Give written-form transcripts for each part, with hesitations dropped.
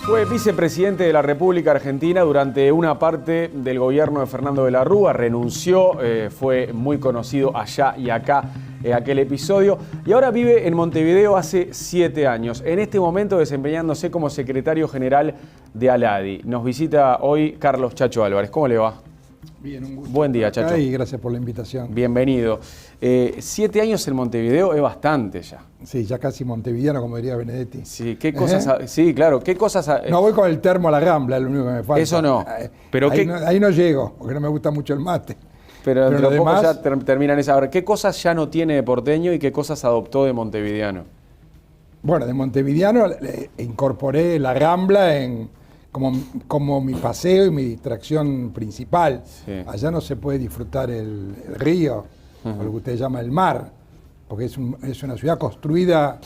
Fue vicepresidente de la República Argentina durante una parte del gobierno de Fernando de la Rúa, renunció, fue muy conocido allá y acá aquel episodio, y ahora vive en Montevideo hace 7 años, en este momento desempeñándose como secretario general de ALADI. Nos visita hoy Carlos Chacho Álvarez. ¿Cómo le va? Bien, un gusto. Buen día, Chacho. Y gracias por la invitación. Bienvenido. 7 años en Montevideo es bastante ya. Sí, ya casi montevideano, como diría Benedetti. Sí, ¿qué cosas? Sí, claro, ¿qué cosas? No voy con el termo a la Rambla, es lo único que me falta. Eso no. Pero ahí no llego, porque no me gusta mucho el mate. Pero dentro de poco demás, ya terminan esa. A ver, ¿qué cosas ya no tiene de porteño y qué cosas adoptó de montevideano? Bueno, de montevideano incorporé la Rambla como mi paseo y mi distracción principal. Sí. Allá no se puede disfrutar el río, o lo que usted llama el mar, porque es una ciudad construida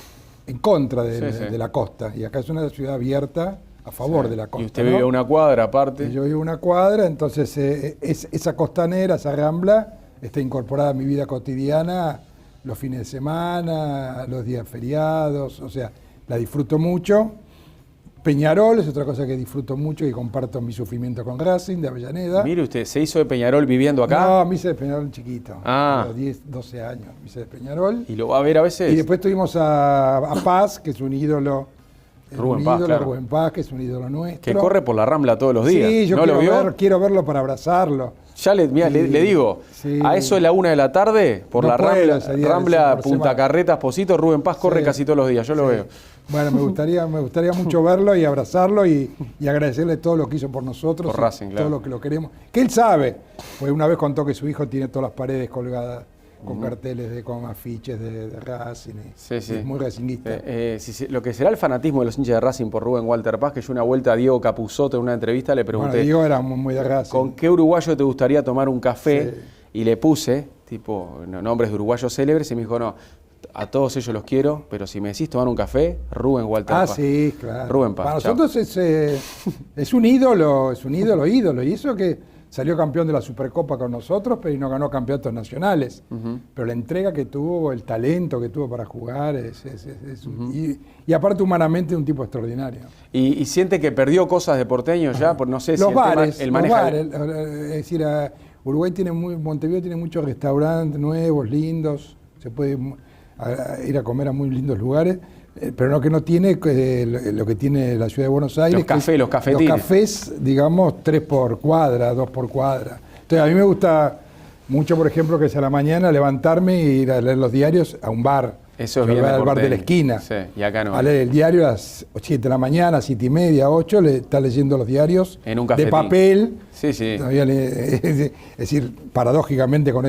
en contra de la costa, y acá es una ciudad abierta a favor de la costa. Y usted vive a una cuadra aparte. Y yo vivo a una cuadra, entonces esa costanera, esa Rambla, está incorporada a mi vida cotidiana, los fines de semana, los días feriados, o sea, la disfruto mucho. Peñarol es otra cosa que disfruto mucho y comparto mi sufrimiento con Racing de Avellaneda. Mire usted, ¿se hizo de Peñarol viviendo acá? No, me hice de Peñarol chiquito, a los 10, 12 años me hice de Peñarol. ¿Y lo va a ver a veces? Y después tuvimos a Paz, que es un ídolo. Rubén Paz, claro. Rubén Paz, que es un ídolo nuestro. Que corre por la Rambla todos los días. Sí, yo ¿No quiero verlo para abrazarlo. Ya le digo, sí. A eso de la 1 de la tarde, por la Rambla Punta Carretas, Posito, Rubén Paz corre casi todos los días, yo lo veo. Bueno, me gustaría mucho verlo y abrazarlo y agradecerle todo lo que hizo por nosotros, por Racing, claro. Todo lo que lo queremos. Que él sabe, pues una vez contó que su hijo tiene todas las paredes colgadas con carteles con afiches de Racing. Sí. Es muy racinguista. Lo que será el fanatismo de los hinchas de Racing por Rubén Walter Paz, que yo una vuelta a Diego Capusotto en una entrevista le pregunté, bueno, Diego era muy de Racing. ¿Con qué uruguayo te gustaría tomar un café? Sí. Y le puse, nombres de uruguayos célebres, y me dijo, no, a todos ellos los quiero, pero si me decís tomar un café, Rubén Walter Paz. Sí, claro. Rubén Paz. Para nosotros es un ídolo, y eso que salió campeón de la Supercopa con nosotros, pero no ganó campeonatos nacionales. Pero la entrega que tuvo, el talento que tuvo para jugar, y aparte humanamente un tipo extraordinario. ¿Y siente que perdió cosas de porteño ya? No sé si el bares. Es decir, Montevideo tiene muchos restaurantes nuevos, lindos, se puede ir a comer a muy lindos lugares. Pero lo que no tiene lo que tiene la ciudad de Buenos Aires. Los cafetines. Los cafés, digamos, 3 por cuadra, 2 por cuadra. Entonces a mí me gusta mucho, por ejemplo, que es a la mañana levantarme e ir a leer los diarios a un bar. Eso es bien al bar de la esquina. Sí, y acá no. A leer el diario a las 7 de la mañana, 7 y media, 8, está leyendo los diarios en un cafetín. De papel. Sí. Es decir, paradójicamente con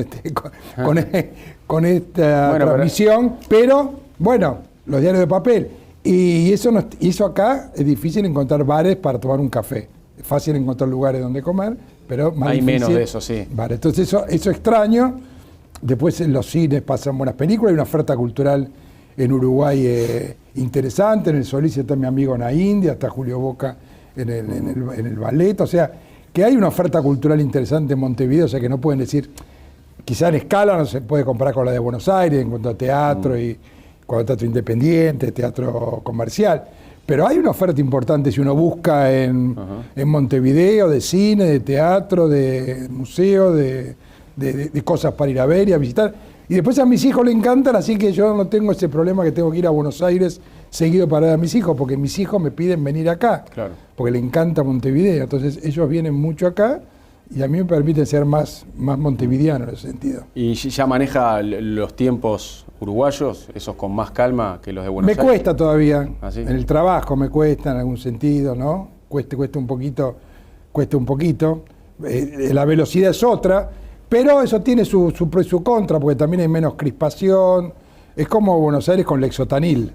esta transmisión, pero bueno, los diarios de papel. Y eso acá es difícil encontrar bares para tomar un café. Es fácil encontrar lugares donde comer, pero más hay difícil. Menos de eso, sí. Vale, entonces eso extraño. Después en los cines pasan buenas películas. Hay una oferta cultural en Uruguay interesante. En el Solís está mi amigo India, está Julio Boca en el ballet. O sea, que hay una oferta cultural interesante en Montevideo. O sea, que no pueden decir, quizá en escala no se puede comparar con la de Buenos Aires en cuanto a teatro y cuando teatro independiente, teatro comercial, pero hay una oferta importante si uno busca en Montevideo de cine, de teatro, de museo, de cosas para ir a ver y a visitar. Y después a mis hijos les encantan, así que yo no tengo ese problema que tengo que ir a Buenos Aires seguido para ver a mis hijos, porque mis hijos me piden venir acá, claro, porque les encanta Montevideo. Entonces ellos vienen mucho acá y a mí me permite ser más montevideano en ese sentido. ¿Y ya maneja los tiempos uruguayos, esos con más calma que los de Buenos Aires? Me cuesta todavía, ¿Ah, sí? En el trabajo me cuesta en algún sentido, ¿no? Cuesta un poquito. La velocidad es otra, pero eso tiene su pro y su contra, porque también hay menos crispación. Es como Buenos Aires con Lexotanil.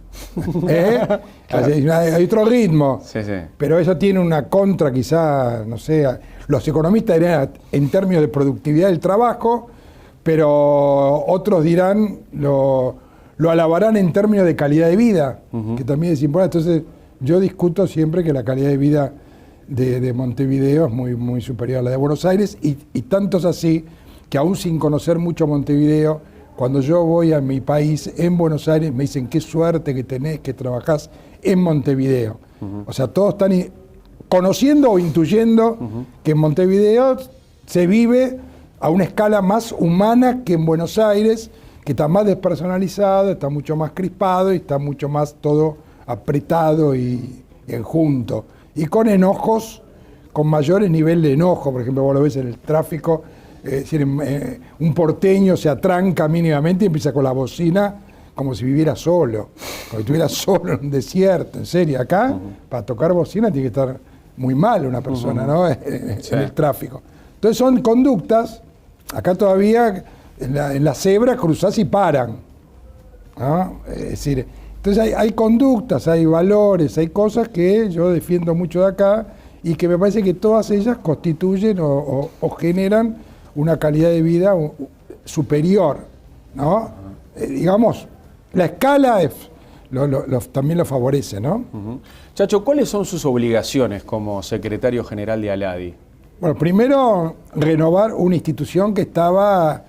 Claro. Hay otro ritmo, sí. Pero eso tiene una contra quizá, no sé, los economistas dirían en términos de productividad del trabajo, pero otros dirán, lo alabarán en términos de calidad de vida, que también es importante. Entonces yo discuto siempre que la calidad de vida de Montevideo es muy superior a la de Buenos Aires, y tanto es así que aún sin conocer mucho Montevideo, cuando yo voy a mi país, en Buenos Aires, me dicen qué suerte que tenés, que trabajás en Montevideo. O sea, todos están conociendo o intuyendo que en Montevideo se vive a una escala más humana que en Buenos Aires, que está más despersonalizado, está mucho más crispado y está mucho más todo apretado y enjunto. Y con enojos, con mayores niveles de enojo. Por ejemplo, vos lo ves en el tráfico, un porteño se atranca mínimamente y empieza con la bocina como si viviera solo, como si estuviera solo en un desierto, en serio. Acá, para tocar bocina tiene que estar muy mal una persona, ¿no? En el tráfico. Entonces son conductas, acá todavía en la cebra cruzás y paran, ¿no? Es decir, entonces hay conductas, hay valores, hay cosas que yo defiendo mucho de acá y que me parece que todas ellas constituyen o generan una calidad de vida superior, ¿no? Digamos, la escala también lo favorece, ¿no? Chacho, ¿cuáles son sus obligaciones como secretario general de ALADI? Bueno, primero, renovar una institución que estaba,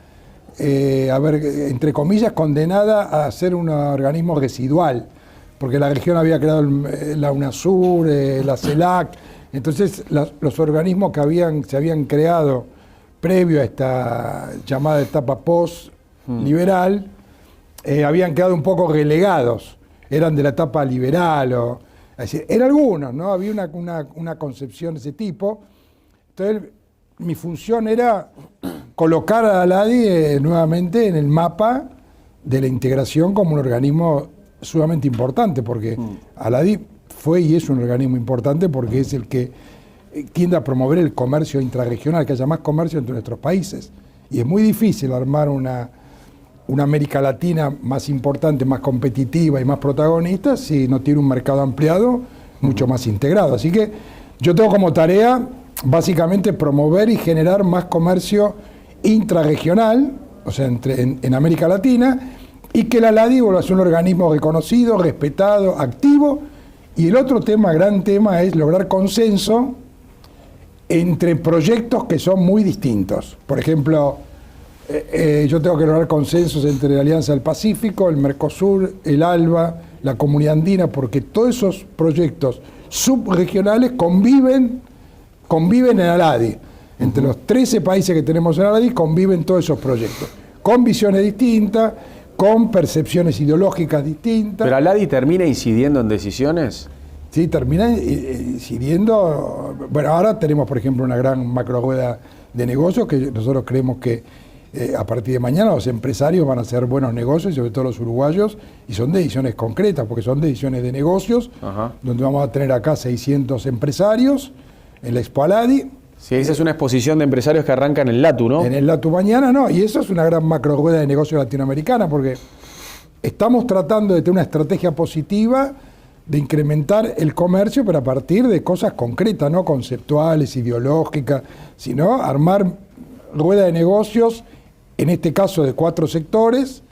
entre comillas, condenada a ser un organismo residual, porque la región había creado la UNASUR, la CELAC, entonces los organismos que se habían creado previo a esta llamada etapa post-liberal, habían quedado un poco relegados, eran de la etapa liberal, es decir, eran algunos, ¿no? Había una concepción de ese tipo. Entonces, mi función era colocar a ALADI nuevamente en el mapa de la integración como un organismo sumamente importante, porque ALADI fue y es un organismo importante porque es el que tiende a promover el comercio intrarregional, que haya más comercio entre nuestros países. Y es muy difícil armar una América Latina más importante, más competitiva y más protagonista si no tiene un mercado ampliado, mucho más integrado. Así que yo tengo como tarea básicamente promover y generar más comercio intrarregional, o sea, en América Latina, y que la ALADI vuelva a ser un organismo reconocido, respetado, activo. Y el otro tema, gran tema, es lograr consenso entre proyectos que son muy distintos. Por ejemplo, yo tengo que lograr consensos entre la Alianza del Pacífico, el Mercosur, el ALBA, la Comunidad Andina, porque todos esos proyectos subregionales conviven en ALADI. Entre los 13 países que tenemos en ALADI conviven todos esos proyectos, con visiones distintas, con percepciones ideológicas distintas. ¿Pero ALADI termina incidiendo en decisiones? Sí, termina incidiendo. Bueno, ahora tenemos, por ejemplo, una gran macro rueda de negocios que nosotros creemos que a partir de mañana los empresarios van a hacer buenos negocios, sobre todo los uruguayos, y son decisiones concretas, porque son decisiones de negocios, donde vamos a tener acá 600 empresarios en la Expo ALADI. Sí, esa es una exposición de empresarios que arranca en el LATU, ¿no? En el LATU mañana, no, y eso es una gran macro rueda de negocios latinoamericana, porque estamos tratando de tener una estrategia positiva de incrementar el comercio, pero a partir de cosas concretas, no conceptuales, ideológicas, sino armar rueda de negocios, en este caso de 4 sectores,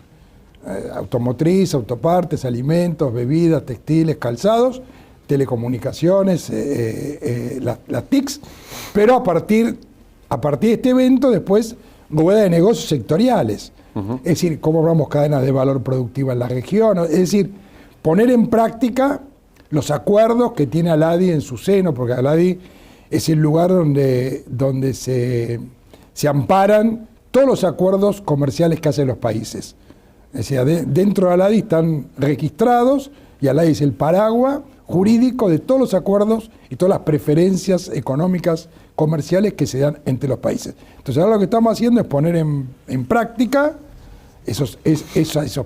automotriz, autopartes, alimentos, bebidas, textiles, calzados, telecomunicaciones, las TICs, pero a partir de este evento después rueda de negocios sectoriales, es decir, cómo armamos cadenas de valor productiva en la región, es decir, poner en práctica los acuerdos que tiene ALADI en su seno, porque ALADI es el lugar donde se amparan todos los acuerdos comerciales que hacen los países. Es decir, dentro de ALADI están registrados y ALADI es el paraguas jurídico de todos los acuerdos y todas las preferencias económicas, comerciales que se dan entre los países. Entonces ahora lo que estamos haciendo es poner en práctica esos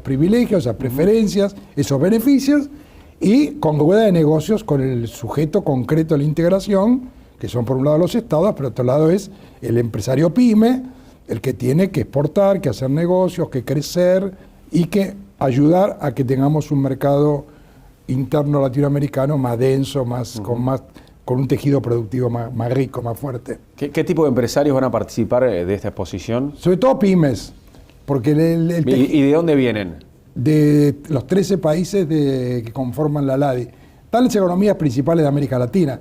privilegios, esas preferencias, esos beneficios, y con rueda de negocios con el sujeto concreto de la integración, que son por un lado los estados, pero por otro lado es el empresario pyme, el que tiene que exportar, que hacer negocios, que crecer y que ayudar a que tengamos un mercado interno latinoamericano más denso, con un tejido productivo más rico, más fuerte. ¿Qué tipo de empresarios van a participar de esta exposición? Sobre todo pymes, porque ¿Y de dónde vienen? De los 13 países que conforman la ALADI. Están las economías principales de América Latina.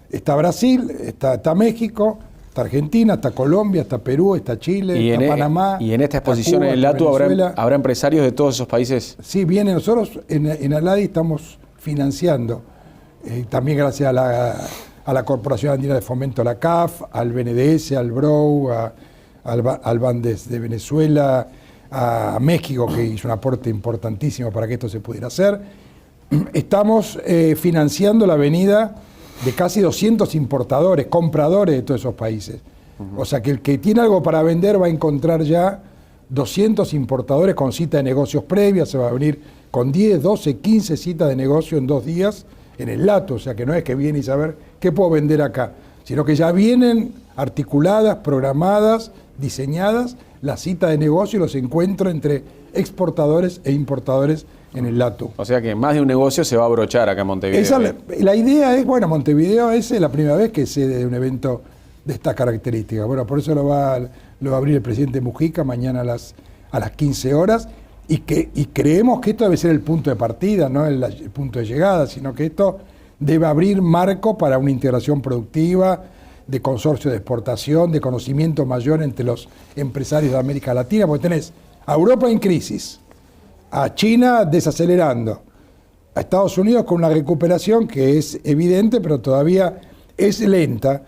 Está Brasil, está México, Está Argentina, está Colombia, está Perú, está Chile, está Panamá. Y en esta exposición Cuba, en el LATU habrá empresarios de todos esos países. Sí, viene. Nosotros en Aladi estamos financiando, también gracias a la Corporación Andina de Fomento, la CAF, al BNDES, al BROU, al Bandes de Venezuela, a México, que hizo un aporte importantísimo para que esto se pudiera hacer. Estamos financiando la venida de casi 200 importadores, compradores de todos esos países. O sea que el que tiene algo para vender va a encontrar ya 200 importadores con cita de negocios previas, se va a venir con 10, 12, 15 citas de negocio en 2 días en el LATU. O sea que no es que viene y saber qué puedo vender acá, sino que ya vienen articuladas, programadas, diseñadas las citas de negocio y los encuentros entre exportadores e importadores en el LATU. O sea que más de un negocio se va a abrochar acá en Montevideo. La idea es, bueno, Montevideo es la primera vez que se de un evento de estas características. Bueno, por eso lo va a abrir el presidente Mujica mañana a las 15 horas y creemos que esto debe ser el punto de partida, no el punto de llegada, sino que esto debe abrir marco para una integración productiva, de consorcio de exportación, de conocimiento mayor entre los empresarios de América Latina, porque tenés a Europa en crisis, a China desacelerando, a Estados Unidos con una recuperación que es evidente, pero todavía es lenta.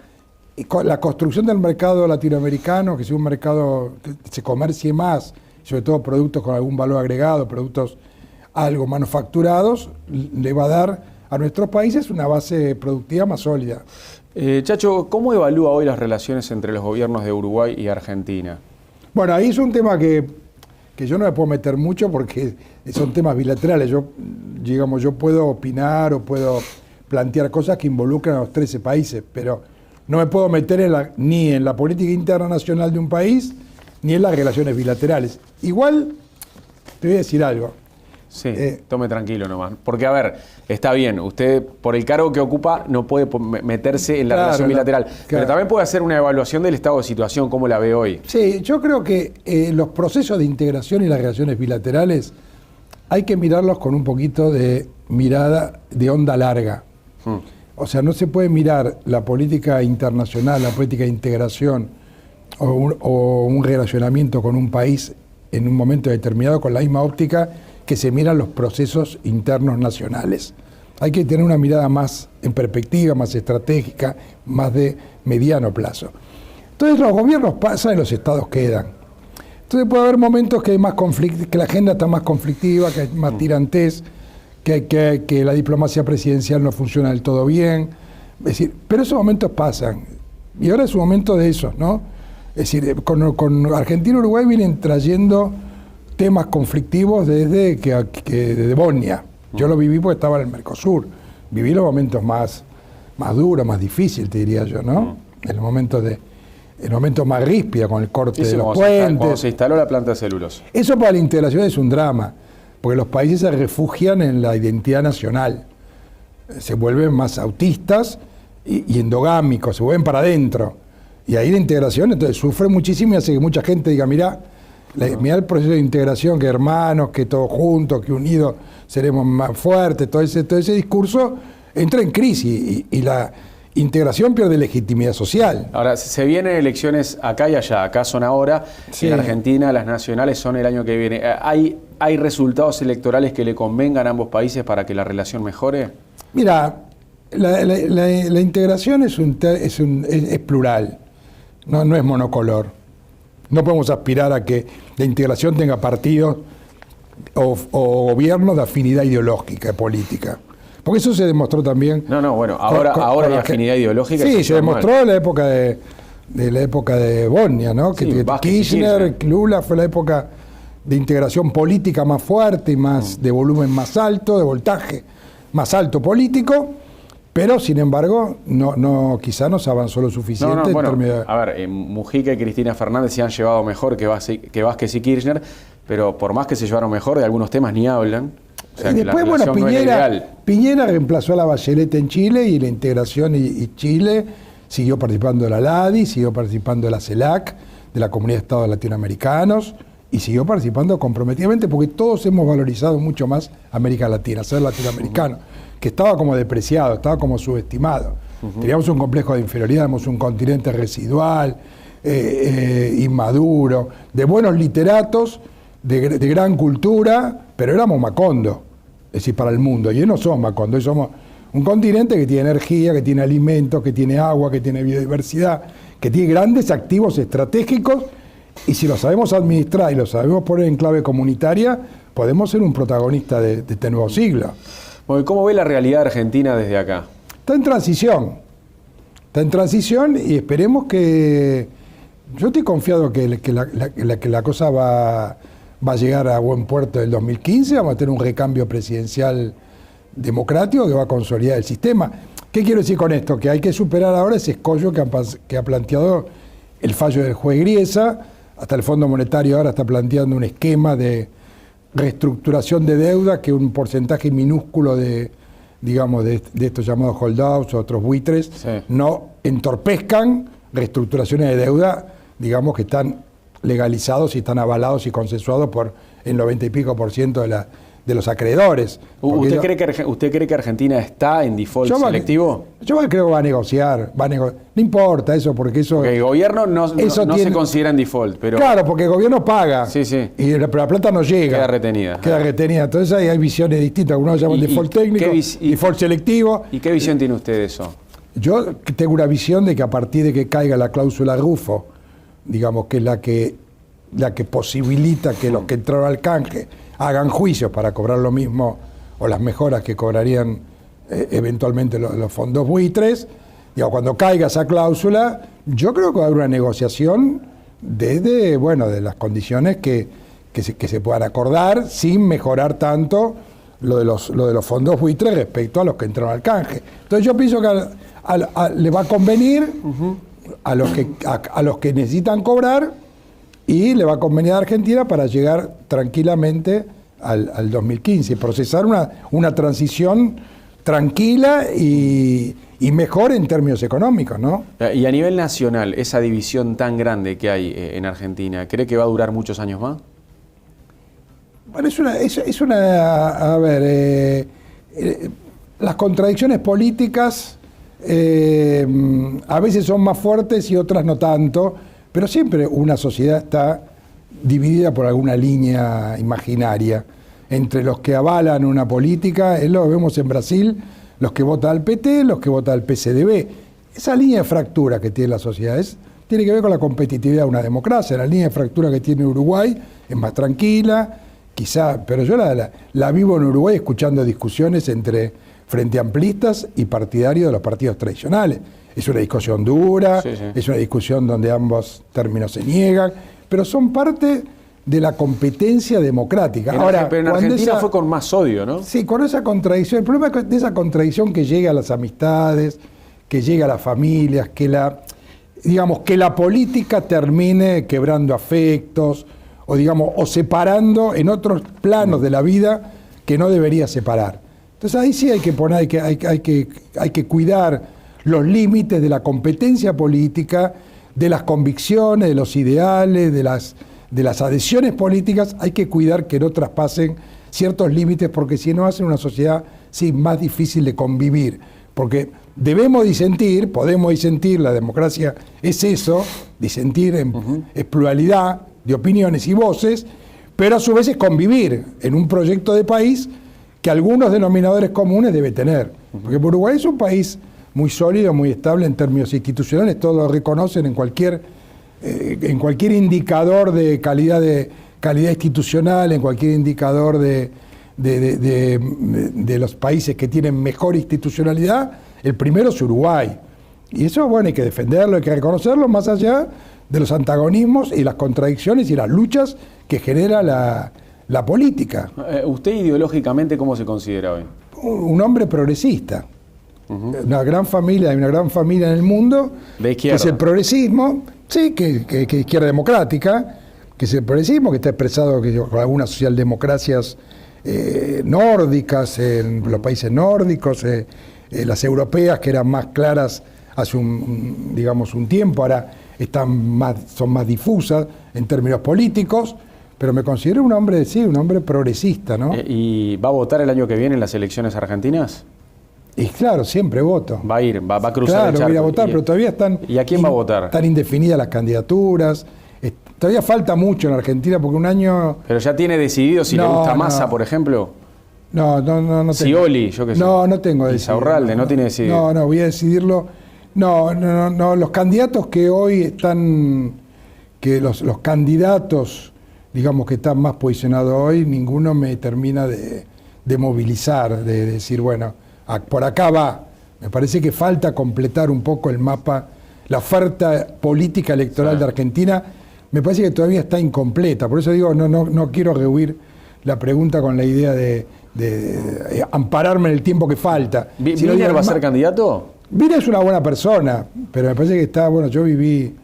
Y con la construcción del mercado latinoamericano, que sea un mercado que se comercie más, sobre todo productos con algún valor agregado, productos algo manufacturados, le va a dar a nuestros países una base productiva más sólida. Chacho, ¿cómo evalúa hoy las relaciones entre los gobiernos de Uruguay y Argentina? Bueno, ahí es un tema que yo no me puedo meter mucho porque son temas bilaterales. Yo puedo opinar o puedo plantear cosas que involucran a los 13 países, pero no me puedo meter ni en la política interna nacional de un país, ni en las relaciones bilaterales. Igual, te voy a decir algo. Sí, tome tranquilo nomás. Porque, a ver, está bien, usted por el cargo que ocupa no puede meterse en la relación bilateral, pero también puede hacer una evaluación del estado de situación, cómo la ve hoy. Sí, yo creo que los procesos de integración y las relaciones bilaterales hay que mirarlos con un poquito de mirada de onda larga. O sea, no se puede mirar la política internacional, la política de integración o un relacionamiento con un país en un momento determinado con la misma óptica que se miran los procesos internos nacionales. Hay que tener una mirada más en perspectiva, más estratégica, más de mediano plazo. Entonces los gobiernos pasan y los estados quedan. Entonces puede haber momentos que hay más que la agenda está más conflictiva, que hay más tirantes, que la diplomacia presidencial no funciona del todo bien. Es decir, pero esos momentos pasan. Y ahora es un momento de eso, ¿no? Es decir, con Argentina y Uruguay vienen trayendo temas conflictivos desde Bosnia. Yo lo viví porque estaba en el Mercosur. Viví los momentos más duros, más difíciles, te diría yo, ¿no? El momento más ríspida con el corte de los puentes. Cuando se instaló la planta de celulosa. Eso para la integración es un drama, porque los países se refugian en la identidad nacional. Se vuelven más autistas y endogámicos, se vuelven para adentro. Y ahí la integración entonces sufre muchísimo y hace que mucha gente diga, mirá el proceso de integración, que hermanos, que todos juntos, que unidos seremos más fuertes, todo ese discurso entra en crisis y la integración pierde legitimidad social. Ahora, se vienen elecciones acá y allá, acá son ahora, sí. En Argentina las nacionales son el año que viene. ¿Hay resultados electorales que le convengan a ambos países para que la relación mejore? Mira, la integración es plural, no es monocolor. No podemos aspirar a que la integración tenga partidos o gobiernos de afinidad ideológica, política. Porque eso se demostró también. Bueno, ahora hay afinidad ideológica. Sí, se demostró en la época de Bosnia, ¿no? Sí, que Kirchner, Lula fue la época de integración política más fuerte y más de volumen más alto, de voltaje más alto político. Pero, sin embargo, quizá no se avanzó lo suficiente. Mujica y Cristina Fernández se han llevado mejor que Vázquez y Kirchner, pero por más que se llevaron mejor, de algunos temas ni hablan. O sea, y después, Piñera reemplazó a la Bachelet en Chile y la integración y Chile siguió participando de la LADI, siguió participando de la CELAC, de la Comunidad de Estados Latinoamericanos, y siguió participando comprometidamente porque todos hemos valorizado mucho más América Latina, ser latinoamericano, que estaba como depreciado, estaba como subestimado. Teníamos un complejo de inferioridad, éramos un continente residual, inmaduro, de buenos literatos, de gran cultura, pero éramos Macondo, es decir, para el mundo. Y hoy no somos Macondo, hoy somos un continente que tiene energía, que tiene alimentos, que tiene agua, que tiene biodiversidad, que tiene grandes activos estratégicos, y si lo sabemos administrar y lo sabemos poner en clave comunitaria, podemos ser un protagonista de este nuevo siglo. Bueno, ¿cómo ve la realidad argentina desde acá? Está en transición y esperemos que... Yo estoy confiado que la cosa va a llegar a buen puerto del 2015, vamos a tener un recambio presidencial democrático que va a consolidar el sistema. ¿Qué quiero decir con esto? Que hay que superar ahora ese escollo que ha planteado el fallo del juez Griesa. Hasta el Fondo Monetario ahora está planteando un esquema de reestructuración de deuda que un porcentaje minúsculo de estos llamados holdouts o otros buitres no entorpezcan reestructuraciones de deuda, digamos, que están legalizados y están avalados y consensuados por el 90 y pico % de los acreedores. ¿Usted cree que Argentina está en default selectivo? Yo creo que va a negociar. No importa eso, porque eso... Porque el gobierno no se considera en default, pero... Claro, porque el gobierno paga. Sí. Pero la plata no llega. Queda retenida. Entonces hay visiones distintas. Algunos llaman default técnico, default selectivo. ¿Y qué visión tiene usted de eso? Yo tengo una visión de que a partir de que caiga la cláusula Rufo, digamos, que es la que posibilita que los que entraron al canje hagan juicios para cobrar lo mismo o las mejoras que cobrarían eventualmente los fondos buitres, cuando caiga esa cláusula, yo creo que va a haber una negociación de las condiciones que se puedan acordar sin mejorar tanto lo de los fondos buitres respecto a los que entraron al canje. Entonces yo pienso que le va a convenir a los que necesitan cobrar, y le va a convenir a Argentina para llegar tranquilamente al 2015, procesar una transición tranquila y mejor en términos económicos, ¿no? Y a nivel nacional, esa división tan grande que hay en Argentina, ¿cree que va a durar muchos años más? Bueno, las contradicciones políticas a veces son más fuertes y otras no tanto, pero siempre una sociedad está dividida por alguna línea imaginaria entre los que avalan una política. Lo vemos en Brasil, los que votan al PT, los que votan al PCDB. Esa línea de fractura que tiene la sociedad tiene que ver con la competitividad de una democracia. La línea de fractura que tiene Uruguay es más tranquila, quizá, pero yo la vivo en Uruguay escuchando discusiones entre frente amplistas y partidarios de los partidos tradicionales. Es una discusión dura, es una discusión donde ambos términos se niegan, pero son parte de la competencia democrática. Pero en Argentina fue con más odio, ¿no? Sí, con esa contradicción. El problema es de esa contradicción que llega a las amistades, que llega a las familias, que la política termine quebrando afectos o separando en otros planos de la vida que no debería separar. Entonces ahí sí hay que cuidar los límites de la competencia política, de las convicciones, de los ideales, de las adhesiones políticas. Hay que cuidar que no traspasen ciertos límites, porque si no hacen una sociedad más difícil de convivir. Porque debemos disentir, podemos disentir, la democracia es eso, disentir es pluralidad de opiniones y voces, pero a su vez es convivir en un proyecto de país que algunos denominadores comunes debe tener. Porque Uruguay es un país muy sólido, muy estable en términos institucionales, todos lo reconocen en cualquier indicador de calidad institucional, en cualquier indicador de los países que tienen mejor institucionalidad, el primero es Uruguay. Y eso, bueno, hay que defenderlo, hay que reconocerlo, más allá de los antagonismos y las contradicciones y las luchas que genera la política. ¿Usted ideológicamente cómo se considera hoy? Un hombre progresista. Una gran familia, hay una gran familia en el mundo, que es el progresismo, que izquierda democrática, que es el progresismo, que está expresado con algunas socialdemocracias nórdicas, en los países nórdicos, las europeas, que eran más claras hace un tiempo, ahora son más difusas en términos políticos, pero me considero un hombre progresista, ¿no? ¿Y va a votar el año que viene en las elecciones argentinas? Y claro, siempre voto. Va a ir, va a cruzar claro, el charco. Va a ir a votar, pero todavía están... ¿Y a quién va a votar? Están indefinidas las candidaturas. Todavía falta mucho en Argentina porque un año... Pero ya tiene decidido si le gusta Massa, por ejemplo. No tengo. Scioli, yo qué sé. No tengo decidido. Insaurralde, no tiene decidido. No, voy a decidirlo. No. Los candidatos que hoy están... Que los candidatos, digamos, que están más posicionados hoy, ninguno me termina de movilizar, de decir, bueno, por acá va. Me parece que falta completar un poco el mapa, la oferta política electoral de Argentina. Me parece que todavía está incompleta. Por eso digo, no quiero rehuir la pregunta con la idea de ampararme en el tiempo que falta. ¿Wiener va a ser candidato? Wiener es una buena persona, pero me parece que está, bueno, yo viví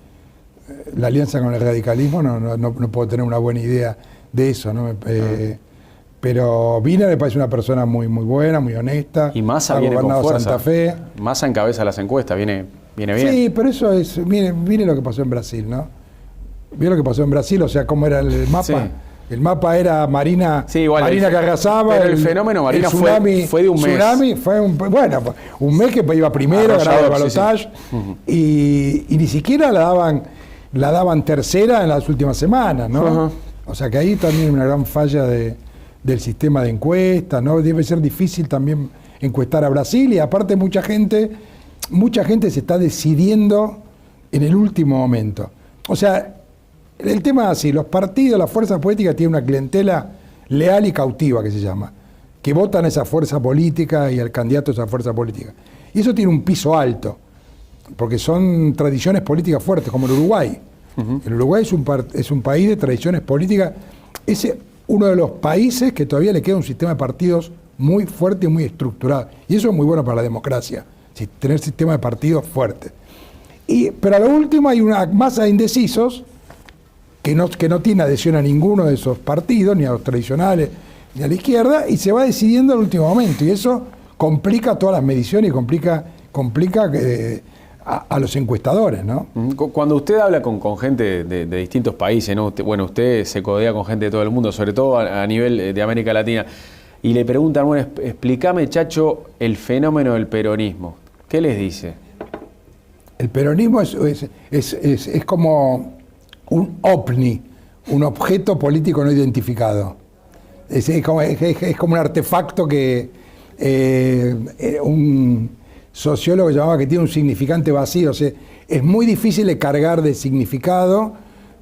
la alianza con el radicalismo, no puedo tener una buena idea de eso, ¿no? Pero Wiener me parece una persona muy buena, muy honesta. Y Massa viene con fuerza. Santa Fe. Massa encabeza las encuestas, viene bien. Sí, pero eso es, mire lo que pasó en Brasil, ¿no? ¿Vio lo que pasó en Brasil? O sea, ¿cómo era el mapa? Sí. El mapa era Marina, Marina que arrasaba. Pero el fenómeno Marina tsunami, fue de un mes. Tsunami fue un mes que iba primero, ganaba el balotaje, y ni siquiera la daban tercera en las últimas semanas, ¿no? O sea que ahí también hay una gran falla del sistema de encuestas, ¿no? Debe ser difícil también encuestar a Brasil, y aparte mucha gente se está decidiendo en el último momento. O sea, el tema es así, los partidos, las fuerzas políticas tienen una clientela leal y cautiva, que se llama, que votan a esa fuerza política y al candidato de esa fuerza política. Y eso tiene un piso alto, porque son tradiciones políticas fuertes, como el Uruguay. El Uruguay es un país de tradiciones políticas, es uno de los países que todavía le queda un sistema de partidos muy fuerte y muy estructurado. Y eso es muy bueno para la democracia, tener sistema de partidos fuerte. Pero a lo último hay una masa de indecisos que no tiene adhesión a ninguno de esos partidos, ni a los tradicionales, ni a la izquierda, y se va decidiendo en el último momento. Y eso complica todas las mediciones y complica a los encuestadores, ¿no? Cuando usted habla con gente de distintos países, ¿no? Usted se codea con gente de todo el mundo, sobre todo a nivel de América Latina, y le preguntan, bueno, explícame, Chacho, el fenómeno del peronismo. ¿Qué les dice? El peronismo es como un ovni, un objeto político no identificado. Es como un artefacto que un sociólogo llamaba que tiene un significante vacío. O sea, es muy difícil de cargar de significado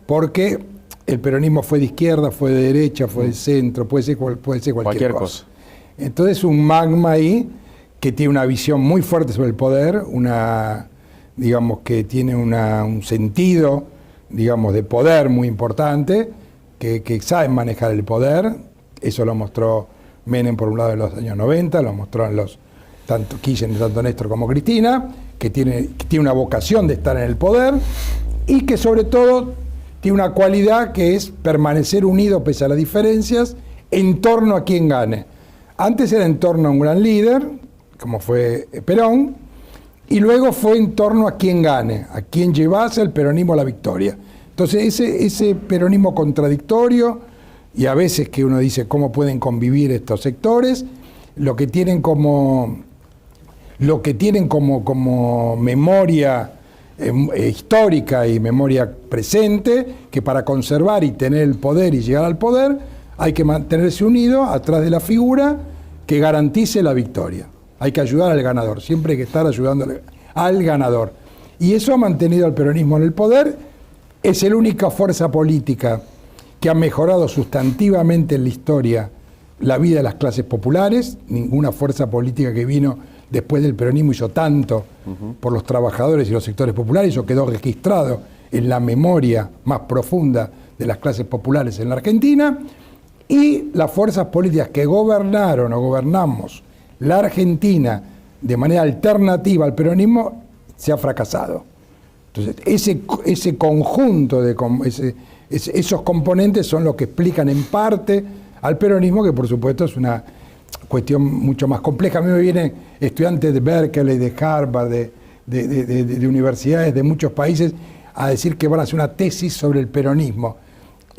porque el peronismo fue de izquierda, fue de derecha, fue de centro, puede ser cualquier cosa. Entonces un magma ahí que tiene una visión muy fuerte sobre el poder, digamos que tiene un sentido, digamos, de poder muy importante, que saben manejar el poder. Eso lo mostró Menem por un lado en los años 90, lo mostró tanto Kirchner, tanto Néstor como Cristina, que tiene una vocación de estar en el poder y que sobre todo tiene una cualidad que es permanecer unido pese a las diferencias en torno a quien gane. Antes era en torno a un gran líder, como fue Perón, y luego fue en torno a quien gane, a quien llevase el peronismo a la victoria. Entonces ese peronismo contradictorio, y a veces que uno dice cómo pueden convivir estos sectores, lo que tienen como memoria histórica y memoria presente, que para conservar y tener el poder y llegar al poder hay que mantenerse unido atrás de la figura que garantice la victoria. Hay que ayudar al ganador, siempre hay que estar ayudando al ganador. Y eso ha mantenido al peronismo en el poder. Es la única fuerza política que ha mejorado sustantivamente en la historia la vida de las clases populares. Ninguna fuerza política que vino después del peronismo hizo tanto por los trabajadores y los sectores populares. Eso quedó registrado en la memoria más profunda de las clases populares en la Argentina. Y las fuerzas políticas que gobernaron o gobernamos la Argentina de manera alternativa al peronismo se ha fracasado. Entonces, ese conjunto esos componentes son los que explican en parte al peronismo, que por supuesto es una cuestión mucho más compleja. A mí me vienen estudiantes de Berkeley, de Harvard, de universidades de muchos países a decir que van a hacer una tesis sobre el peronismo.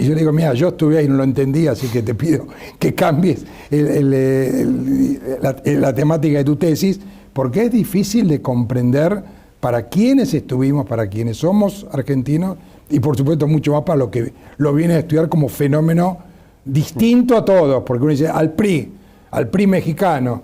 Y yo le digo, mira, yo estuve ahí y no lo entendí, así que te pido que cambies la temática de tu tesis, porque es difícil de comprender para quienes estuvimos, para quienes somos argentinos, y por supuesto mucho más para lo que lo viene a estudiar como fenómeno distinto a todos, porque uno dice al PRI mexicano.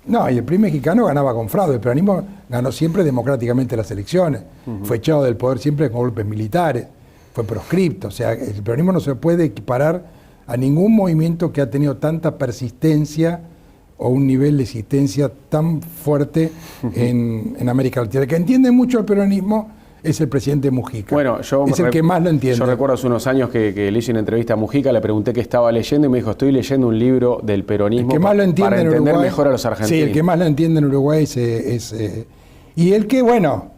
No, y el PRI mexicano ganaba con fraude, el peronismo ganó siempre democráticamente las elecciones, fue echado del poder siempre con golpes militares, fue proscripto, o sea, el peronismo no se puede equiparar a ningún movimiento que ha tenido tanta persistencia o un nivel de existencia tan fuerte en América Latina. El que entiende mucho el peronismo es el presidente Mujica. Bueno, es el que más lo entiende. Yo recuerdo hace unos años que le hice una entrevista a Mujica, le pregunté qué estaba leyendo y me dijo, estoy leyendo un libro del peronismo el que más lo entiende para entender Uruguay, mejor a los argentinos. Sí, el que más lo entiende en Uruguay y el que, bueno,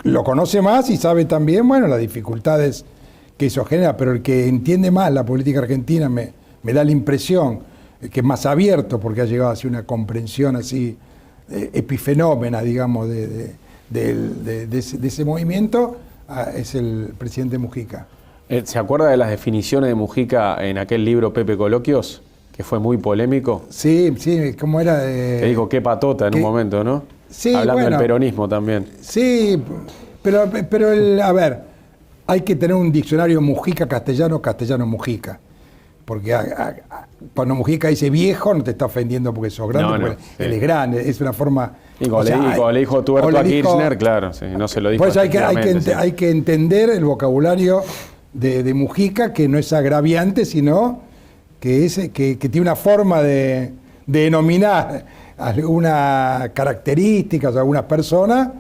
lo conoce más y sabe también, bueno, las dificultades que eso genera, pero el que entiende más la política argentina me da la impresión que es más abierto, porque ha llegado así una comprensión así epifenómena, digamos, de ese movimiento, es el presidente Mujica. ¿Se acuerda de las definiciones de Mujica en aquel libro Pepe Coloquios, que fue muy polémico? Sí, ¿cómo era? Que dijo qué patota en un momento, ¿no? Sí, hablando bueno, del peronismo también. Sí, pero a ver, hay que tener un diccionario Mujica-castellano, castellano-Mujica. Porque cuando Mujica dice viejo, no te está ofendiendo porque sos grande, porque él es grande, es una forma... Y cuando le dijo tuerto a Kirchner, claro, sí, no se lo dijo. Pues hay que entender el vocabulario de Mujica, que no es agraviante, sino que tiene una forma de denominar algunas características, algunas personas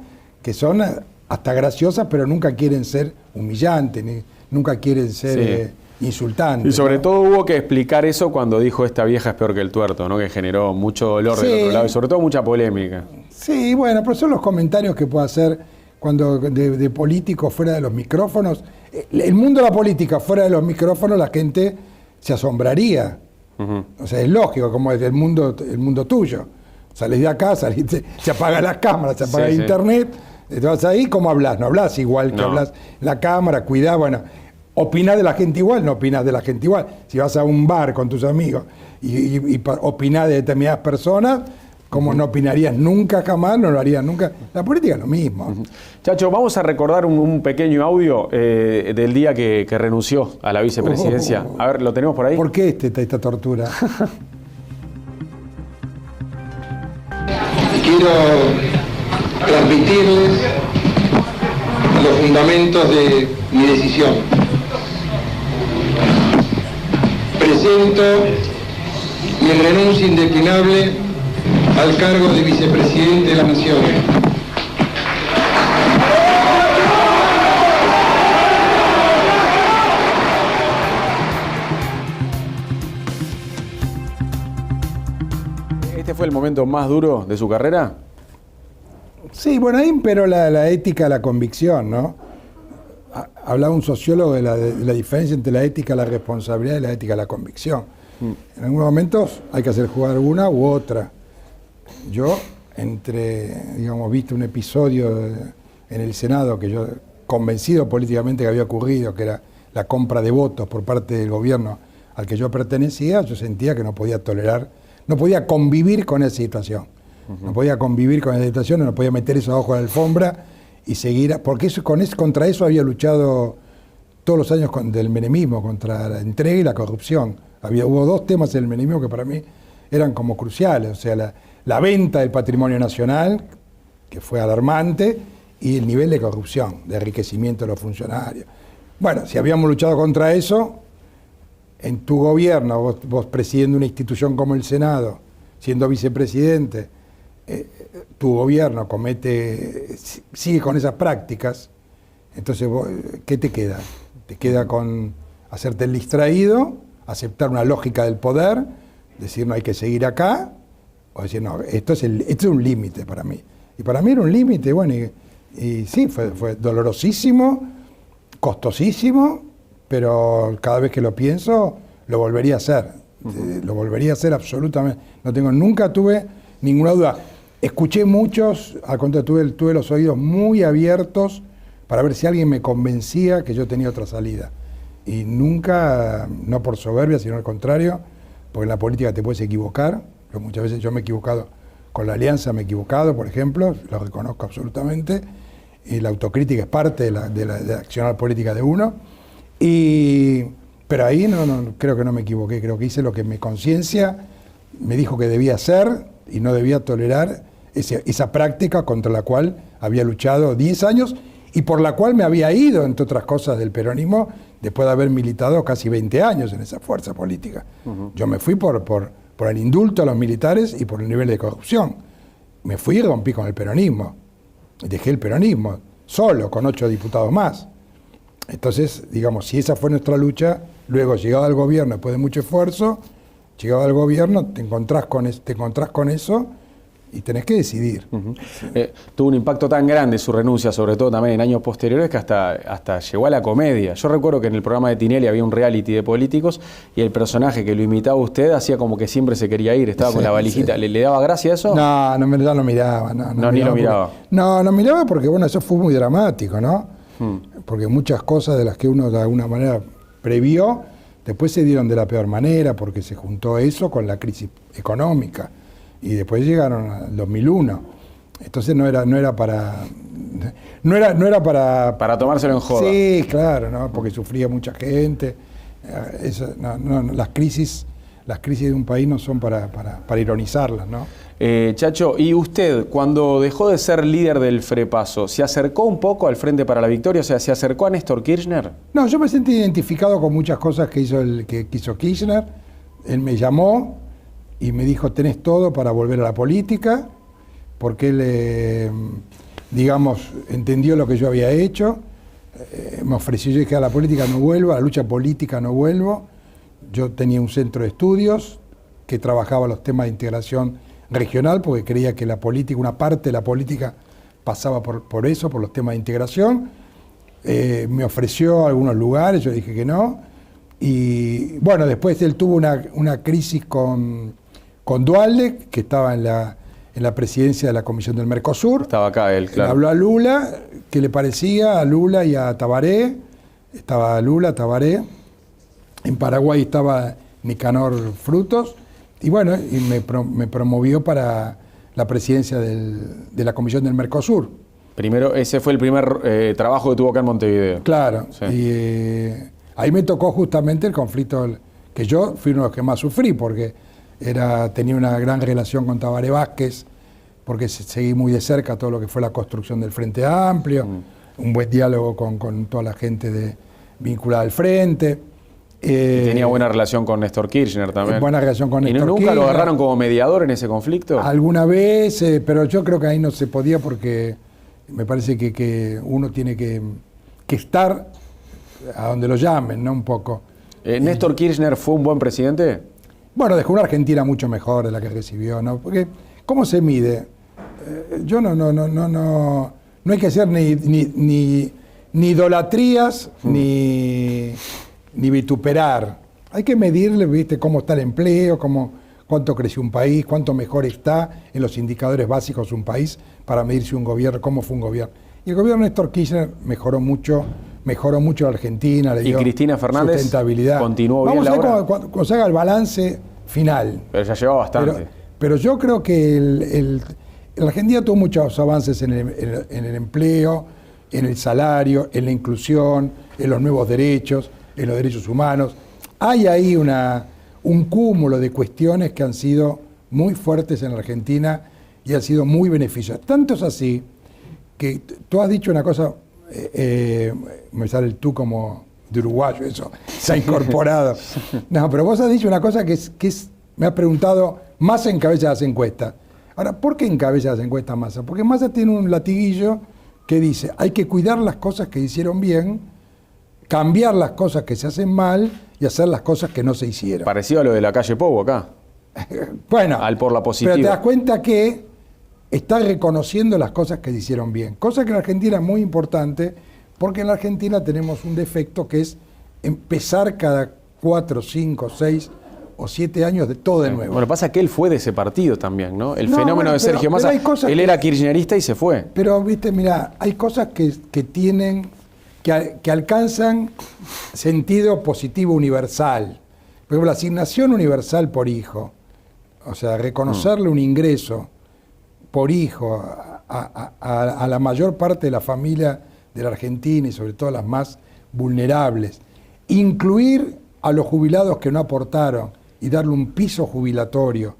que son hasta graciosas, pero nunca quieren ser humillantes, nunca quieren ser insultantes. Y sobre todo hubo que explicar eso cuando dijo esta vieja es peor que el tuerto, ¿no? Que generó mucho dolor del otro lado y sobre todo mucha polémica. Sí, bueno, pero son los comentarios que puede hacer cuando de políticos fuera de los micrófonos. El mundo de la política fuera de los micrófonos, la gente se asombraría. O sea, es lógico, como es el mundo tuyo. Salís de acá, se apagan las cámaras, se apaga internet, te vas ahí, ¿cómo hablas? No hablas igual que hablas en la cámara, cuidado, bueno, opinás de la gente igual, no opinás de la gente igual. Si vas a un bar con tus amigos y opinás de determinadas personas, como no opinarías nunca jamás, no lo harías nunca. La política es lo mismo. Chacho, vamos a recordar un pequeño audio del día que renunció a la vicepresidencia. A ver, ¿lo tenemos por ahí? ¿Por qué esta tortura? Quiero transmitirles los fundamentos de mi decisión. Presento mi renuncia indeclinable al cargo de vicepresidente de la Nación. ¿Este fue el momento más duro de su carrera? Sí, bueno, ahí imperó la ética, la convicción, ¿no? Hablaba un sociólogo de la diferencia entre la ética, la responsabilidad y la ética, la convicción. En algunos momentos hay que hacer jugar una u otra. Yo, viste un episodio en el Senado que yo, convencido políticamente que había ocurrido, que era la compra de votos por parte del gobierno al que yo pertenecía, yo sentía que no podía tolerar, no podía convivir con esa situación. No podía convivir con esa situación, no podía meter eso abajo de la alfombra y seguir, porque contra eso había luchado todos los años del menemismo, contra la entrega y la corrupción. Hubo dos temas en el menemismo que para mí eran como cruciales, o sea, la venta del patrimonio nacional, que fue alarmante, y el nivel de corrupción, de enriquecimiento de los funcionarios. Bueno, si habíamos luchado contra eso, en tu gobierno, vos presidiendo una institución como el Senado, siendo vicepresidente, tu gobierno sigue con esas prácticas, entonces ¿qué te queda? Te queda con hacerte el distraído, aceptar una lógica del poder, decir no hay que seguir acá, o decir no, esto es un límite para mí. Y para mí era un límite, bueno, y sí, fue dolorosísimo, costosísimo, pero cada vez que lo pienso, lo volvería a hacer. Lo volvería a hacer absolutamente. Nunca tuve ninguna duda. Escuché muchos, al contrario, tuve los oídos muy abiertos para ver si alguien me convencía que yo tenía otra salida. Y nunca, no por soberbia, sino al contrario, porque en la política te puedes equivocar. Muchas veces yo me he equivocado con la alianza me he equivocado, por ejemplo, lo reconozco absolutamente, y la autocrítica es parte de la accionar política de uno, pero ahí creo que no me equivoqué, creo que hice lo que mi conciencia me dijo que debía hacer y no debía tolerar esa práctica contra la cual había luchado 10 años y por la cual me había ido, entre otras cosas, del peronismo, después de haber militado casi 20 años en esa fuerza política. Yo me fui por el indulto a los militares y por el nivel de corrupción. Me fui y rompí con el peronismo. Dejé el peronismo, solo, con 8 diputados más. Entonces, digamos, si esa fue nuestra lucha, luego llegado al gobierno, después de mucho esfuerzo, llegado al gobierno, te encontrás con eso y tenés que decidir. Tuvo un impacto tan grande su renuncia, sobre todo también en años posteriores, que hasta llegó a la comedia. Yo recuerdo que en el programa de Tinelli había un reality de políticos y el personaje que lo imitaba usted hacía como que siempre se quería ir, estaba con la valijita. Sí. ¿Le daba gracia eso? No, ya no miraba. No ni lo miraba. No miraba porque, bueno, eso fue muy dramático, ¿no? Porque muchas cosas de las que uno de alguna manera previó, después se dieron de la peor manera, porque se juntó eso con la crisis económica. Y después llegaron al 2001. Entonces no era para tomárselo en joda. Sí, claro, ¿no? Porque sufría mucha gente. Las crisis de un país no son para ironizarlas, ¿no? Chacho, ¿y usted, cuando dejó de ser líder del Frepaso, se acercó un poco al Frente para la Victoria? O sea, ¿se acercó a Néstor Kirchner? No, yo me sentí identificado con muchas cosas que hizo Kirchner. Él me llamó y me dijo, tenés todo para volver a la política, porque él, digamos, entendió lo que yo había hecho, me ofreció, yo dije, a la política no vuelvo, a la lucha política no vuelvo. Yo tenía un centro de estudios que trabajaba los temas de integración regional, porque creía que la política, una parte de la política pasaba por eso, por los temas de integración. Me ofreció algunos lugares, yo dije que no. Y bueno, después él tuvo una crisis con Duhalde, que estaba en la presidencia de la Comisión del Mercosur. Estaba acá él, claro. Le habló a Lula, que le parecía a Lula y a Tabaré. Estaba Lula, Tabaré. En Paraguay estaba Nicanor Frutos. Y bueno, me promovió para la presidencia de la Comisión del Mercosur. Primero, ese fue el primer trabajo que tuvo acá en Montevideo. Claro. Sí. Y ahí me tocó justamente el conflicto, que yo fui uno de los que más sufrí, porque tenía una gran relación con Tabaré Vázquez, porque seguí muy de cerca todo lo que fue la construcción del Frente Amplio, un buen diálogo con toda la gente vinculada al Frente. Y tenía buena relación con Néstor Kirchner también. Buena relación con Néstor Kirchner. ¿Y nunca lo agarraron como mediador en ese conflicto? Alguna vez, pero yo creo que ahí no se podía, porque me parece que uno tiene que estar a donde lo llamen, ¿no? Un poco. ¿Néstor Kirchner fue un buen presidente? Bueno, dejó una Argentina mucho mejor de la que recibió, ¿no? Porque, ¿cómo se mide? Yo no hay que hacer ni idolatrías, ni vituperar. Hay que medirle, ¿viste?, cómo está el empleo, cuánto creció un país, cuánto mejor está en los indicadores básicos un país para medirse un gobierno, cómo fue un gobierno. Y el gobierno de Néstor Kirchner mejoró mucho la Argentina, le dio Cristina Fernández sustentabilidad. Continuó bien. Vamos a ver cuando se haga el balance final. Pero ya lleva bastante. Pero yo creo que la Argentina tuvo muchos avances en el empleo, en el salario, en la inclusión, en los nuevos derechos, en los derechos humanos. Hay ahí un cúmulo de cuestiones que han sido muy fuertes en la Argentina y han sido muy beneficiosas. Tanto es así que tú has dicho una cosa, me sale el tú como de uruguayo, eso se ha incorporado. No, pero vos has dicho una cosa que me has preguntado, Massa encabeza las encuestas. Ahora, ¿por qué encabeza las encuestas Massa? Porque Massa tiene un latiguillo que dice, hay que cuidar las cosas que hicieron bien, cambiar las cosas que se hacen mal y hacer las cosas que no se hicieron. Parecido a lo de la calle Pou acá. Bueno, al por la positiva. Pero te das cuenta que está reconociendo las cosas que se hicieron bien. Cosa que en la Argentina es muy importante, porque en la Argentina tenemos un defecto que es empezar cada 4, 5, 6 o 7 años de todo de nuevo. Bueno, pasa que él fue de ese partido también, ¿no? El fenómeno de Sergio Massa, él era kirchnerista y se fue. Pero, viste, mira, hay cosas que alcanzan sentido positivo universal. Por ejemplo, la asignación universal por hijo, o sea, reconocerle un ingreso por hijo a la mayor parte de la familia de la Argentina y sobre todo las más vulnerables, incluir a los jubilados que no aportaron y darle un piso jubilatorio,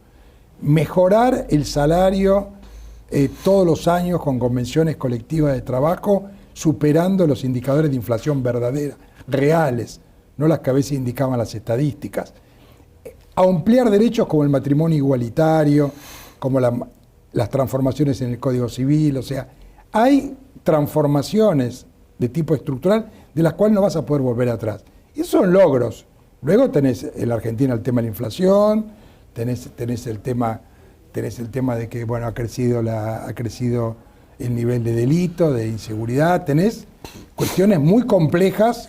mejorar el salario todos los años con convenciones colectivas de trabajo, superando los indicadores de inflación verdadera, reales, no las que a veces indicaban las estadísticas. Ampliar derechos como el matrimonio igualitario, como las transformaciones en el Código Civil, o sea, hay transformaciones de tipo estructural de las cuales no vas a poder volver atrás. Y esos son logros. Luego tenés en la Argentina el tema de la inflación, tenés el tema de que bueno, ha crecido el nivel de delito, de inseguridad, tenés cuestiones muy complejas,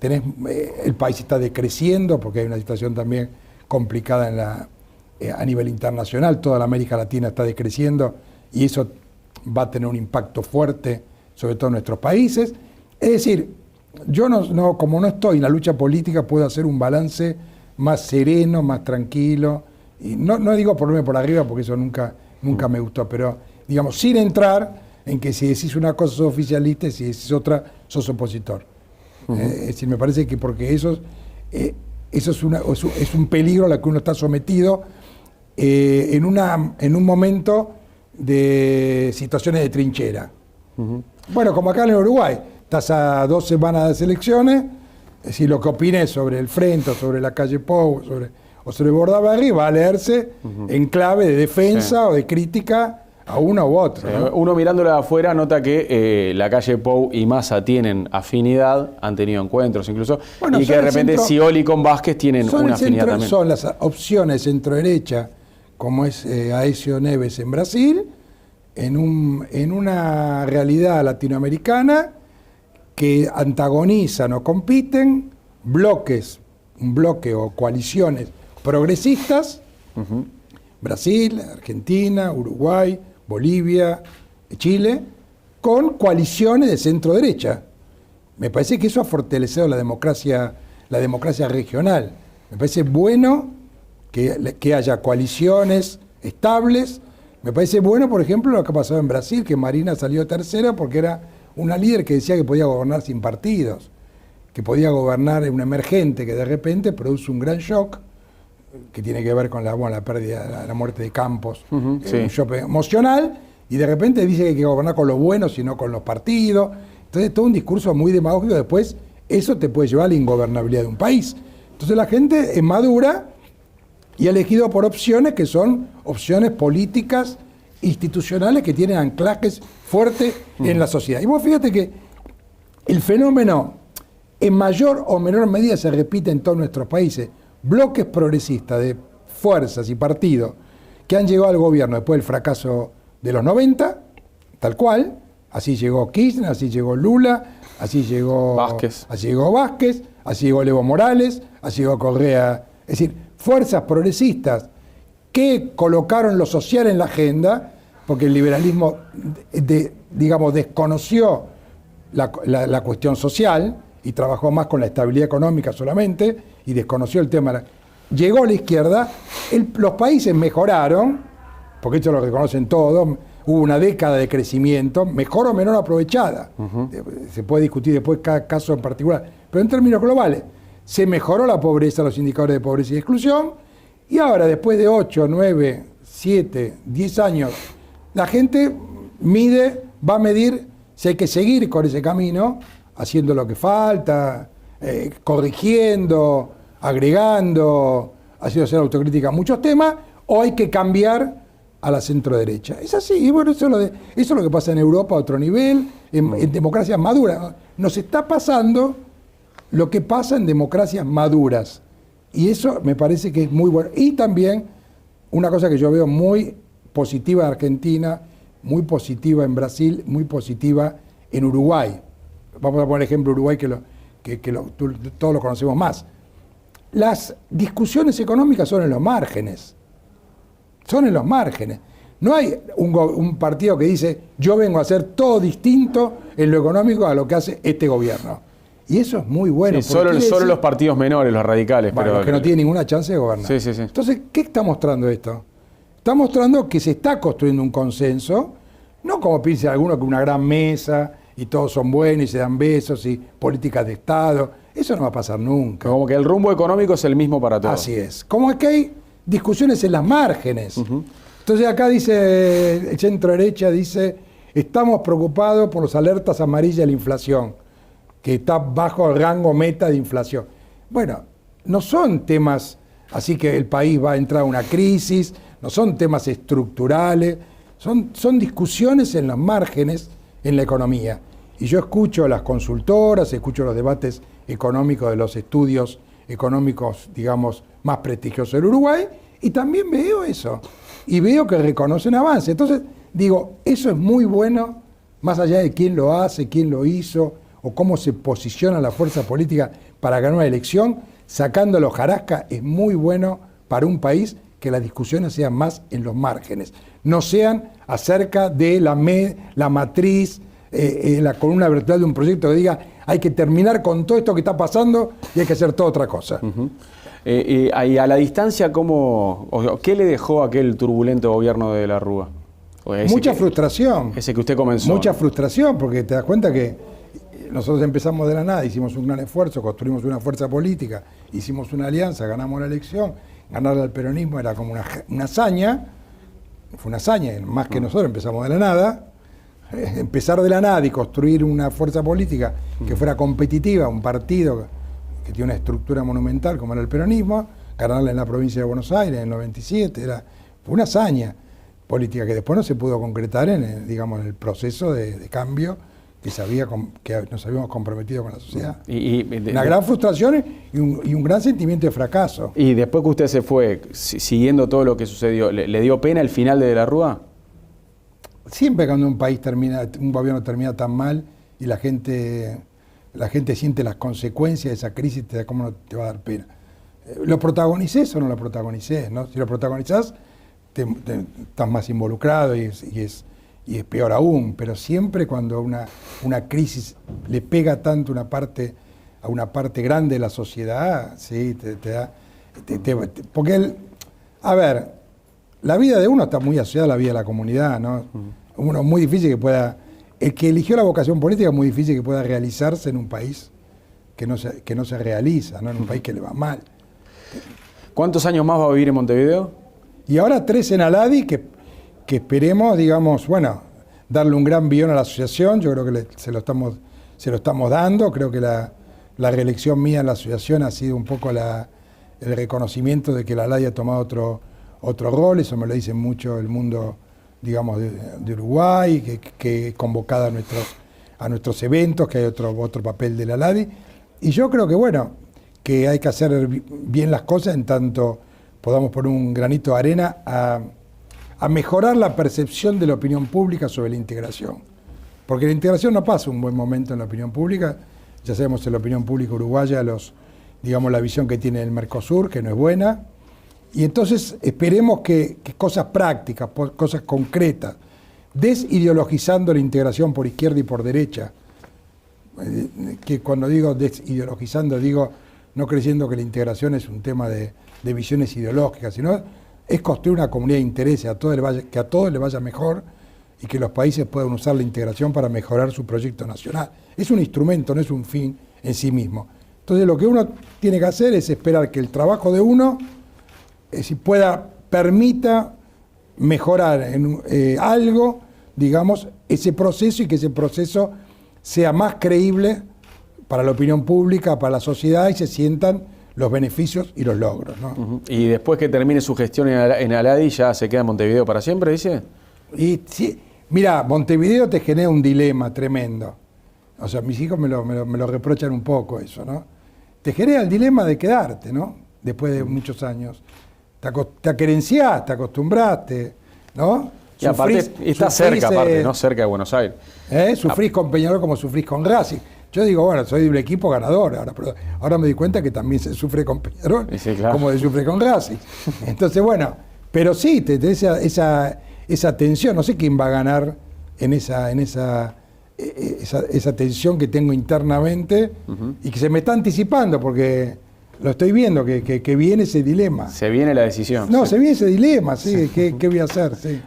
el país está decreciendo porque hay una situación también complicada a nivel internacional, toda la América Latina está decreciendo y eso va a tener un impacto fuerte sobre todo en nuestros países. Es decir, yo como no estoy en la lucha política, puedo hacer un balance más sereno, más tranquilo, y no digo ponerme por arriba porque eso nunca me gustó, pero digamos, sin entrar en que si decís una cosa sos oficialista y si decís otra sos opositor. Es decir, me parece que porque eso es un peligro al que uno está sometido en un momento de situaciones de trinchera. Bueno, como acá en Uruguay, estás a 2 semanas de las elecciones, si lo que opines sobre el Frente, o sobre la calle Pou, o sobre Bordaberry, va a leerse en clave de defensa o de crítica a uno u otro, ¿no? Uno mirándolo de afuera nota que la calle Pou y Massa tienen afinidad, han tenido encuentros incluso, bueno, y que de repente Scioli con Vázquez tienen una afinidad también. Son las opciones centro-derecha, como es Aécio Neves en Brasil, en una realidad latinoamericana que antagonizan o compiten un bloque o coaliciones progresistas, Brasil, Argentina, Uruguay, Bolivia, Chile, con coaliciones de centro-derecha. Me parece que eso ha fortalecido la democracia regional. Me parece bueno que haya coaliciones estables. Me parece bueno, por ejemplo, lo que ha pasado en Brasil, que Marina salió tercera porque era una líder que decía que podía gobernar sin partidos, que podía gobernar en un emergente que de repente produce un gran shock, que tiene que ver con la pérdida, la muerte de Campos, un shock emocional, y de repente dice que hay que gobernar con los buenos y no con los partidos. Entonces, todo un discurso muy demagógico. Después, eso te puede llevar a la ingobernabilidad de un país. Entonces, la gente es madura y ha elegido por opciones que son opciones políticas, institucionales, que tienen anclajes fuertes en la sociedad. Y vos fíjate que el fenómeno, en mayor o menor medida, se repite en todos nuestros países. Bloques progresistas de fuerzas y partidos que han llegado al gobierno después del fracaso de los 90, tal cual, así llegó Kirchner, así llegó Lula, así llegó Vázquez, así llegó Evo Morales, así llegó Correa. Es decir, fuerzas progresistas que colocaron lo social en la agenda, porque el liberalismo, desconoció la cuestión social y trabajó más con la estabilidad económica solamente y desconoció el tema. Llegó a la izquierda, los países mejoraron, porque esto lo reconocen todos, hubo una década de crecimiento, mejor o menor aprovechada. Se puede discutir después cada caso en particular, pero en términos globales, se mejoró la pobreza, los indicadores de pobreza y exclusión, y ahora después de 8, 9, 7, 10 años, la gente va a medir si hay que seguir con ese camino, haciendo lo que falta, corrigiendo, agregando, haciendo autocrítica a muchos temas, o hay que cambiar a la centro-derecha. Es así, y bueno, eso es lo que pasa en Europa a otro nivel, en democracias maduras. Nos está pasando lo que pasa en democracias maduras, y eso me parece que es muy bueno. Y también una cosa que yo veo muy positiva en Argentina, muy positiva en Brasil, muy positiva en Uruguay. Vamos a poner ejemplo Uruguay, todos lo conocemos más. Las discusiones económicas son en los márgenes. Son en los márgenes. No hay un partido que dice, yo vengo a hacer todo distinto en lo económico a lo que hace este gobierno. Y eso es muy bueno. Sí, solo los partidos menores, los radicales. Bueno, pero los que no tienen ninguna chance de gobernar. Sí. Entonces, ¿qué está mostrando esto? está mostrando que se está construyendo un consenso, no como piensa alguno que una gran mesa y todos son buenos y se dan besos y políticas de Estado. Eso no va a pasar nunca. Como que el rumbo económico es el mismo para todos. Así es. Como es que hay discusiones en las márgenes. Entonces acá dice, el centro derecha dice, estamos preocupados por las alertas amarillas de la inflación, que está bajo el rango meta de inflación. Bueno, no son temas así que el país va a entrar a una crisis, no son temas estructurales, son discusiones en las márgenes en la economía. Y yo escucho las consultoras, escucho los debates económicos de los estudios económicos, digamos, más prestigiosos del Uruguay, y también veo eso. Y veo que reconocen avance. Entonces, digo, eso es muy bueno, más allá de quién lo hace, quién lo hizo, o cómo se posiciona la fuerza política para ganar una elección, sacando los jarascas, es muy bueno para un país que las discusiones sean más en los márgenes, no sean acerca de la matriz, la columna vertebral de un proyecto que diga hay que terminar con todo esto que está pasando y hay que hacer toda otra cosa. Y a la distancia, ¿qué le dejó aquel turbulento gobierno de la Rúa? Mucha frustración. Ese que usted comenzó. Mucha frustración, porque te das cuenta que nosotros empezamos de la nada, hicimos un gran esfuerzo, construimos una fuerza política, hicimos una alianza, ganamos la elección, ganarle al peronismo era como una hazaña, fue una hazaña, más que nosotros empezamos de la nada. Empezar de la nada y construir una fuerza política que fuera competitiva, un partido que tiene una estructura monumental como era el peronismo, ganarle en la provincia de Buenos Aires en el 97, fue una hazaña política que después no se pudo concretar en el proceso de cambio que nos habíamos comprometido con la sociedad. Una gran frustración y un gran sentimiento de fracaso. Y después que usted se fue, siguiendo todo lo que sucedió, ¿le dio pena el final de la Rúa? Siempre cuando un gobierno termina tan mal y la gente siente las consecuencias de esa crisis, ¿cómo no te va a dar pena? ¿Lo protagonicés o no lo protagonicés? ¿No? Si lo protagonizás, estás más involucrado y es peor aún, pero siempre cuando una crisis le pega tanto a una parte grande de la sociedad, sí, te da... porque la vida de uno está muy asociada a la vida de la comunidad, ¿no? Uno es muy difícil que pueda... El que eligió la vocación política es muy difícil que pueda realizarse en un país que no se realiza, ¿no? En un país que le va mal. ¿Cuántos años más va a vivir en Montevideo? Y ahora 3 en Aladi, que esperemos, digamos, darle un gran billón a la asociación. Yo creo que se lo estamos dando. Creo que la reelección mía en la asociación ha sido un poco el reconocimiento de que la Aladi ha tomado otro rol. Eso me lo dice mucho el mundo, digamos, de Uruguay, que convocada a nuestros eventos, que hay otro papel de la Aladi. Y yo creo que hay que hacer bien las cosas en tanto podamos poner un granito de arena a mejorar la percepción de la opinión pública sobre la integración. Porque la integración no pasa un buen momento en la opinión pública. Ya sabemos en la opinión pública uruguaya la visión que tiene el Mercosur, que no es buena. Y entonces esperemos que cosas prácticas, cosas concretas, desideologizando la integración por izquierda y por derecha, que cuando digo desideologizando, digo no creyendo que la integración es un tema de visiones ideológicas, sino es construir una comunidad de interés, que a todos les vaya mejor y que los países puedan usar la integración para mejorar su proyecto nacional. Es un instrumento, no es un fin en sí mismo. Entonces lo que uno tiene que hacer es esperar que el trabajo de uno permita mejorar en algo, digamos, ese proceso y que ese proceso sea más creíble para la opinión pública, para la sociedad y se sientan los beneficios y los logros, ¿no? Y después que termine su gestión en Aladi, ¿ya se queda en Montevideo para siempre, dice? Y sí, mira, Montevideo te genera un dilema tremendo. O sea, mis hijos me lo reprochan un poco eso, ¿no? Te genera el dilema de quedarte, ¿no? Después de muchos años. Te acerenciás, te acostumbraste, ¿no? Y aparte está cerca, ¿no? Cerca de Buenos Aires. Sufrís con Peñarol como sufrís con Racing. Yo digo, soy de un equipo ganador ahora me di cuenta que también se sufre con Peñarol, sí, claro, como se sufre con Racing. Entonces, pero sí, esa tensión, no sé quién va a ganar en esa tensión que tengo internamente y que se me está anticipando, porque Lo estoy viendo, que viene ese dilema. Se viene la decisión. No, sí. se viene ese dilema, sí. ¿Qué voy a hacer? Sí.